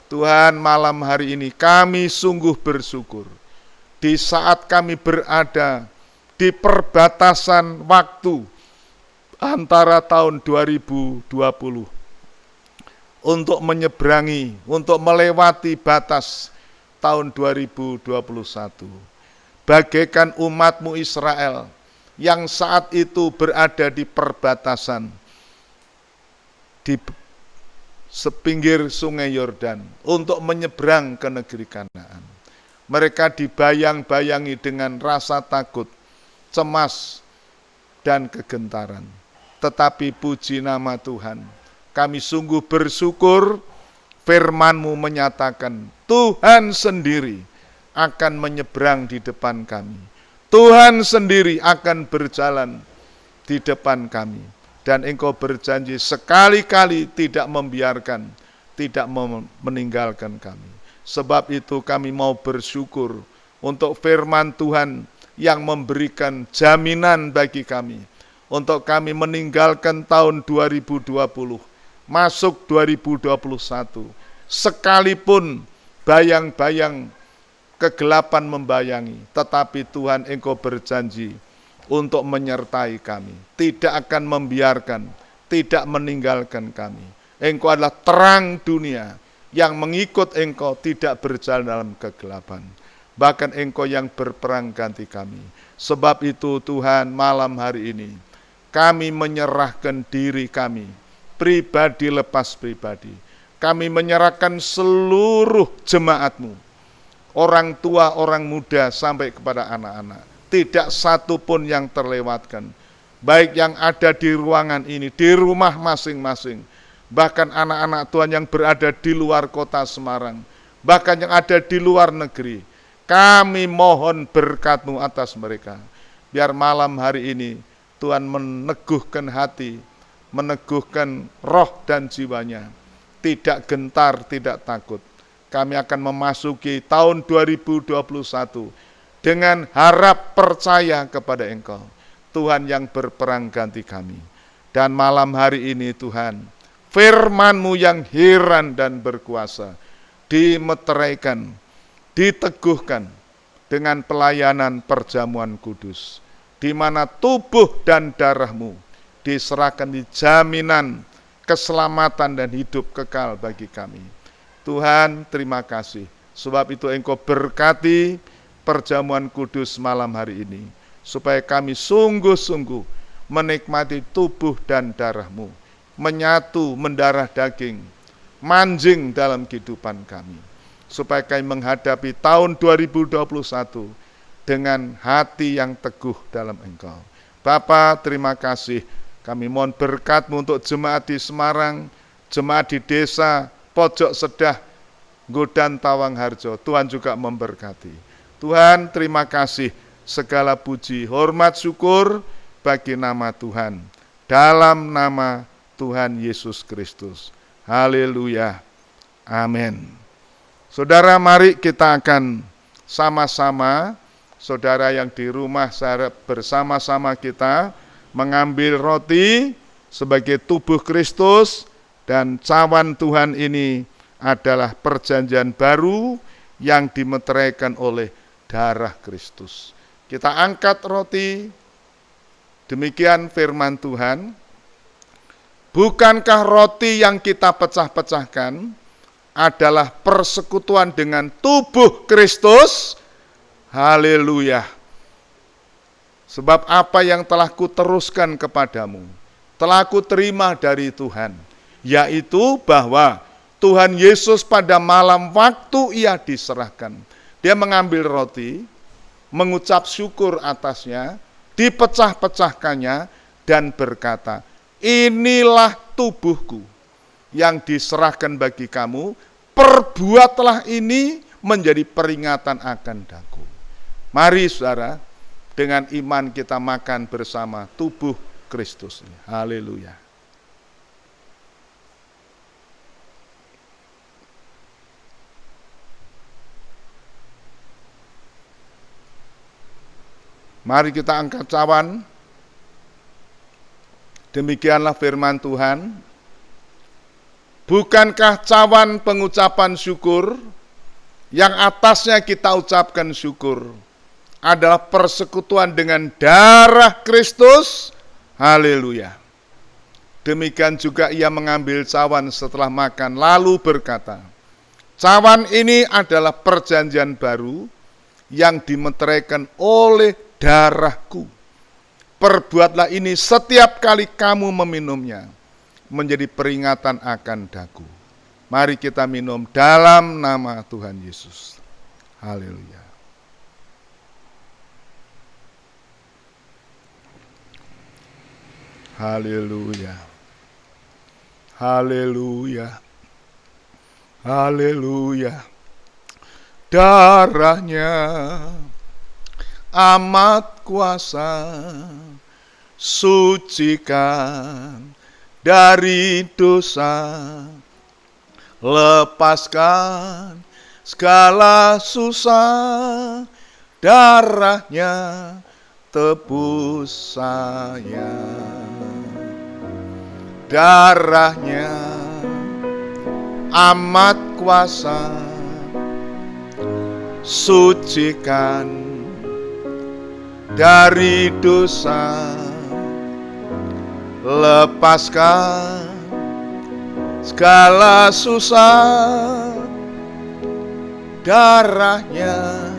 Tuhan, malam hari ini kami sungguh bersyukur di saat kami berada di perbatasan waktu antara tahun 2020 untuk menyeberangi, untuk melewati batas tahun 2021. Bagaikan umatmu Israel yang saat itu berada di perbatasan di sepinggir sungai Yordan untuk menyeberang ke negeri Kanaan. Mereka dibayang-bayangi dengan rasa takut, cemas, dan kegentaran. Tetapi puji nama Tuhan, kami sungguh bersyukur firman-Mu menyatakan Tuhan sendiri akan menyeberang di depan kami. Tuhan sendiri akan berjalan di depan kami. Dan Engkau berjanji sekali-kali tidak membiarkan, tidak meninggalkan kami. Sebab itu kami mau bersyukur untuk firman Tuhan yang memberikan jaminan bagi kami. Untuk kami meninggalkan tahun 2020, masuk 2021. Sekalipun bayang-bayang kegelapan membayangi, tetapi Tuhan Engkau berjanji untuk menyertai kami, tidak akan membiarkan, tidak meninggalkan kami. Engkau adalah terang dunia yang mengikut Engkau tidak berjalan dalam kegelapan. Bahkan Engkau yang berperang ganti kami. Sebab itu Tuhan, malam hari ini kami menyerahkan diri kami, pribadi lepas pribadi. Kami menyerahkan seluruh jemaat-Mu, orang tua, orang muda, sampai kepada anak-anak. Tidak satu pun yang terlewatkan. Baik yang ada di ruangan ini, di rumah masing-masing. Bahkan anak-anak Tuhan yang berada di luar kota Semarang. Bahkan yang ada di luar negeri. Kami mohon berkat-Mu atas mereka. Biar malam hari ini Tuhan meneguhkan hati, meneguhkan roh dan jiwanya. Tidak gentar, tidak takut. Kami akan memasuki tahun 2021 dengan harap percaya kepada Engkau, Tuhan yang berperang ganti kami. Dan malam hari ini Tuhan, firman-Mu yang heran dan berkuasa dimeteraikan, diteguhkan dengan pelayanan perjamuan kudus, di mana tubuh dan darah-Mu diserahkan di jaminan keselamatan dan hidup kekal bagi kami. Tuhan, terima kasih. Sebab itu Engkau berkati perjamuan kudus malam hari ini, supaya kami sungguh-sungguh menikmati tubuh dan darah-Mu, menyatu, mendarah daging, manjing dalam kehidupan kami, supaya kami menghadapi tahun 2021 dengan hati yang teguh dalam Engkau. Bapa, terima kasih. Kami mohon berkat-Mu untuk jemaat di Semarang, jemaat di desa Pojok Sedah, Godan Tawang Harjo. Tuhan juga memberkati. Tuhan, terima kasih. Segala puji, hormat, syukur bagi nama Tuhan. Dalam nama Tuhan Yesus Kristus. Haleluya. Amin. Saudara, mari kita akan sama-sama, saudara yang di rumah, saya bersama-sama kita mengambil roti sebagai tubuh Kristus, dan cawan Tuhan ini adalah perjanjian baru yang dimeteraikan oleh darah Kristus. Kita angkat roti, demikian firman Tuhan. Bukankah roti yang kita pecah-pecahkan adalah persekutuan dengan tubuh Kristus? Haleluya. Sebab apa yang telah kuteruskan kepadamu, telah kuterima dari Tuhan, yaitu bahwa Tuhan Yesus pada malam waktu ia diserahkan, dia mengambil roti, mengucap syukur atasnya, dipecah-pecahkannya, dan berkata, inilah tubuhku yang diserahkan bagi kamu, perbuatlah ini menjadi peringatan akan daku. Mari saudara, dengan iman kita makan bersama tubuh Kristus. Haleluya. Mari kita angkat cawan. Demikianlah firman Tuhan. Bukankah cawan pengucapan syukur, yang atasnya kita ucapkan syukur, adalah persekutuan dengan darah Kristus? Haleluya. Demikian juga ia mengambil cawan setelah makan, lalu berkata, cawan ini adalah perjanjian baru yang dimeteraikan oleh darahku. Perbuatlah ini setiap kali kamu meminumnya, menjadi peringatan akan daku. Mari kita minum dalam nama Tuhan Yesus. Haleluya. Haleluya. Haleluya. Haleluya. Darahnya amat kuasa, sucikan dari dosa, lepaskan segala susah, darahnya tebus saya. Darahnya amat kuasa, sucikan dari dosa, lepaskan segala susah, darahnya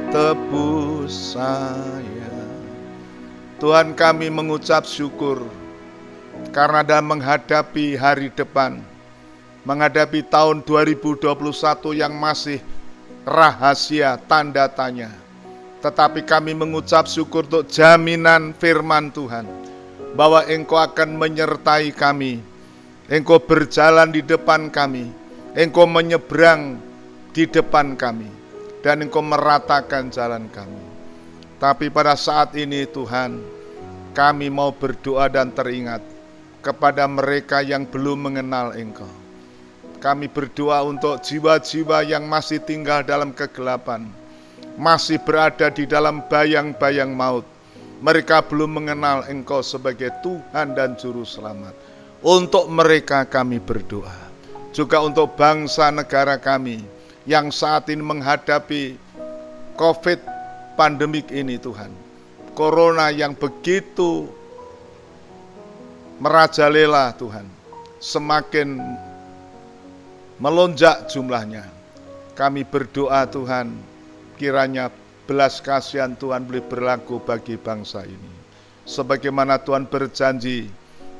tebus saya. Tuhan, kami mengucap syukur karena dalam menghadapi hari depan, menghadapi tahun 2021 yang masih rahasia tanda tanya, tetapi kami mengucap syukur untuk jaminan firman Tuhan, bahwa Engkau akan menyertai kami, Engkau berjalan di depan kami, Engkau menyeberang di depan kami, dan Engkau meratakan jalan kami. Tapi pada saat ini Tuhan, kami mau berdoa dan teringat kepada mereka yang belum mengenal Engkau. Kami berdoa untuk jiwa-jiwa yang masih tinggal dalam kegelapan, masih berada di dalam bayang-bayang maut. Mereka belum mengenal Engkau sebagai Tuhan dan Juru Selamat. Untuk mereka kami berdoa. Juga untuk bangsa negara kami yang saat ini menghadapi COVID pandemik ini Tuhan. Corona yang begitu merajalela Tuhan. Semakin melonjak jumlahnya. Kami berdoa Tuhan, kiranya belas kasihan Tuhan boleh berlaku bagi bangsa ini. Sebagaimana Tuhan berjanji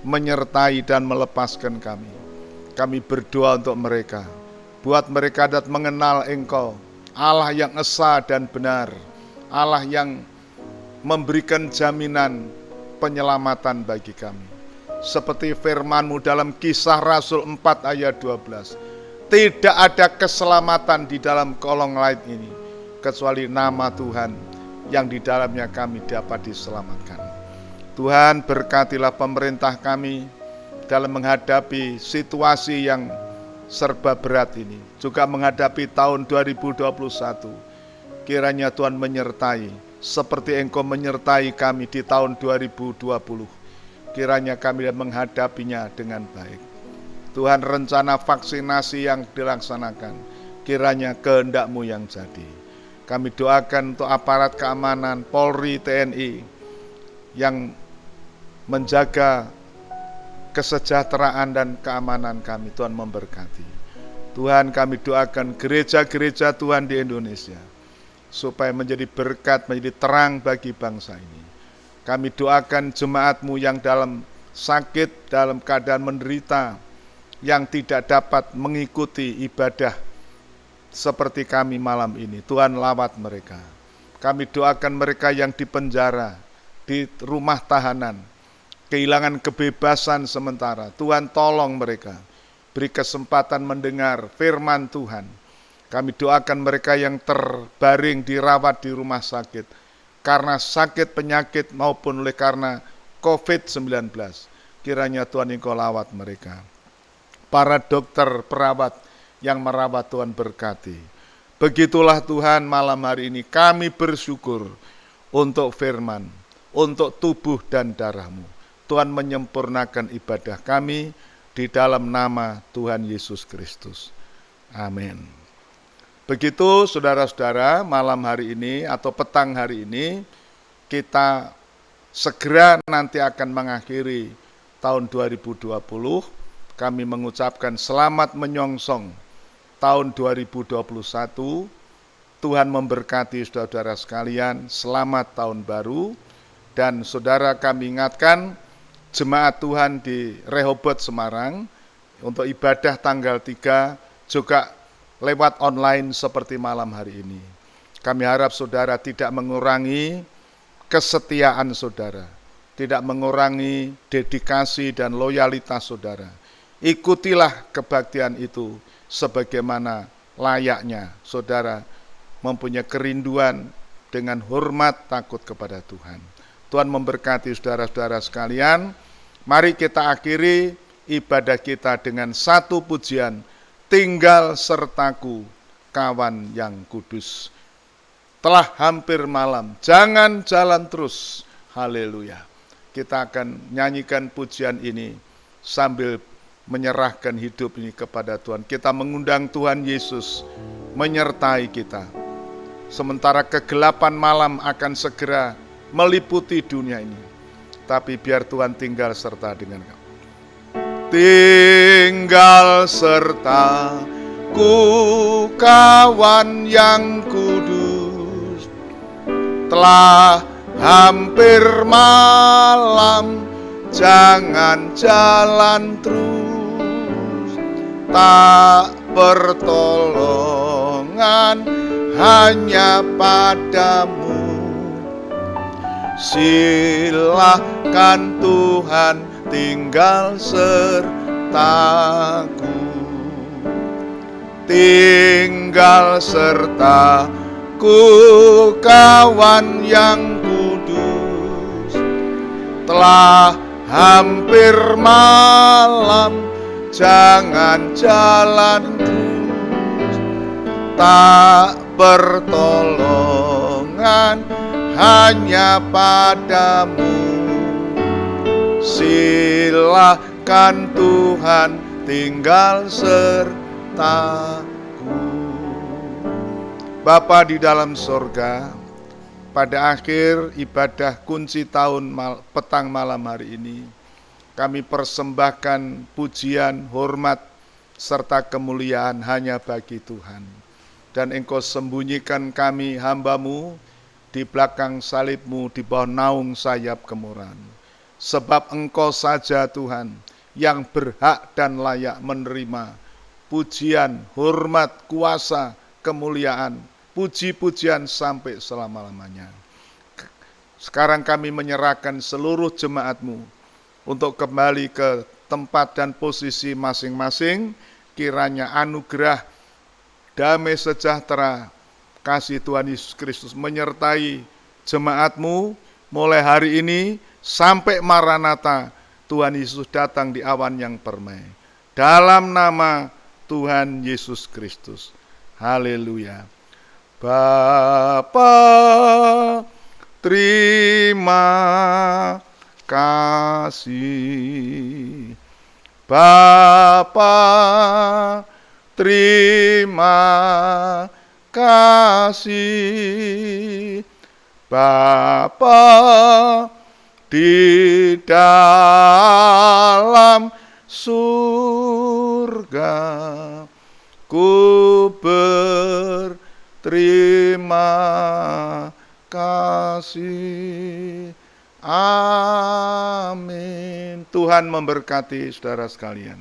menyertai dan melepaskan kami. Kami berdoa untuk mereka. Buat mereka dapat mengenal Engkau, Allah yang esa dan benar, Allah yang memberikan jaminan penyelamatan bagi kami. Seperti firman-Mu dalam Kisah Rasul 4 ayat 12. Tidak ada keselamatan di dalam kolong laut ini kecuali nama Tuhan yang di dalamnya kami dapat diselamatkan. Tuhan, berkatilah pemerintah kami dalam menghadapi situasi yang serba berat ini, juga menghadapi tahun 2021. Kiranya Tuhan menyertai seperti Engkau menyertai kami di tahun 2020. Kiranya kami menghadapinya dengan baik. Tuhan, rencana vaksinasi yang dilaksanakan, kiranya kehendak-Mu yang jadi. Kami doakan untuk aparat keamanan, Polri, TNI, yang menjaga kesejahteraan dan keamanan kami. Tuhan memberkati. Tuhan, kami doakan gereja-gereja Tuhan di Indonesia, supaya menjadi berkat, menjadi terang bagi bangsa ini. Kami doakan jemaat-Mu yang dalam sakit, dalam keadaan menderita, yang tidak dapat mengikuti ibadah seperti kami malam ini. Tuhan, lawat mereka. Kami doakan mereka yang di penjara, di rumah tahanan, kehilangan kebebasan sementara. Tuhan, tolong mereka. Beri kesempatan mendengar firman Tuhan. Kami doakan mereka yang terbaring dirawat di rumah sakit, karena sakit penyakit maupun oleh karena COVID-19. Kiranya Tuhan Engkau lawat mereka. Para dokter, perawat yang merawat, Tuhan berkati. Begitulah Tuhan, malam hari ini kami bersyukur untuk firman, untuk tubuh dan darah-Mu. Tuhan menyempurnakan ibadah kami di dalam nama Tuhan Yesus Kristus. Amin. Begitu saudara-saudara, malam hari ini atau petang hari ini kita segera nanti akan mengakhiri tahun 2020. Kami mengucapkan selamat menyongsong tahun 2021. Tuhan memberkati saudara-saudara sekalian, selamat tahun baru. Dan saudara, kami ingatkan jemaat Tuhan di Rehoboth Semarang untuk ibadah tanggal 3 juga lewat online seperti malam hari ini. Kami harap saudara tidak mengurangi kesetiaan saudara, tidak mengurangi dedikasi dan loyalitas saudara. Ikutilah kebaktian itu sebagaimana layaknya saudara mempunyai kerinduan dengan hormat takut kepada Tuhan. Tuhan memberkati saudara-saudara sekalian. Mari kita akhiri ibadah kita dengan satu pujian, tinggal sertaku kawan yang kudus. Telah hampir malam, jangan jalan terus. Haleluya. Kita akan nyanyikan pujian ini sambil menyerahkan hidup ini kepada Tuhan. Kita mengundang Tuhan Yesus menyertai kita. Sementara kegelapan malam akan segera meliputi dunia ini, tapi biar Tuhan tinggal serta dengan kamu. Tinggal sertaku kawan yang kudus, telah hampir malam, jangan jalan terus, tak pertolongan hanya padamu. Silakan Tuhan tinggal sertaku, tinggal sertaku kawan yang kudus, telah hampir malam, jangan jalan terus, tak pertolongan hanya padamu. Silakan Tuhan tinggal sertaku. Bapa di dalam sorga, pada akhir ibadah kunci tahun petang malam hari ini, kami persembahkan pujian, hormat, serta kemuliaan hanya bagi Tuhan. Dan Engkau sembunyikan kami hamba-Mu di belakang salib-Mu, di bawah naung sayap kemurahan. Sebab Engkau saja Tuhan yang berhak dan layak menerima pujian, hormat, kuasa, kemuliaan, puji-pujian sampai selama-lamanya. Sekarang kami menyerahkan seluruh jemaat-Mu untuk kembali ke tempat dan posisi masing-masing. Kiranya anugerah, damai sejahtera, kasih Tuhan Yesus Kristus menyertai jemaat-Mu mulai hari ini sampai Maranatha, Tuhan Yesus datang di awan yang permai. Dalam nama Tuhan Yesus Kristus. Haleluya. Bapa, terima kasih. Bapa, terima kasih. Bapa di dalam surga, ku berterima kasih. Amin. Tuhan memberkati saudara sekalian.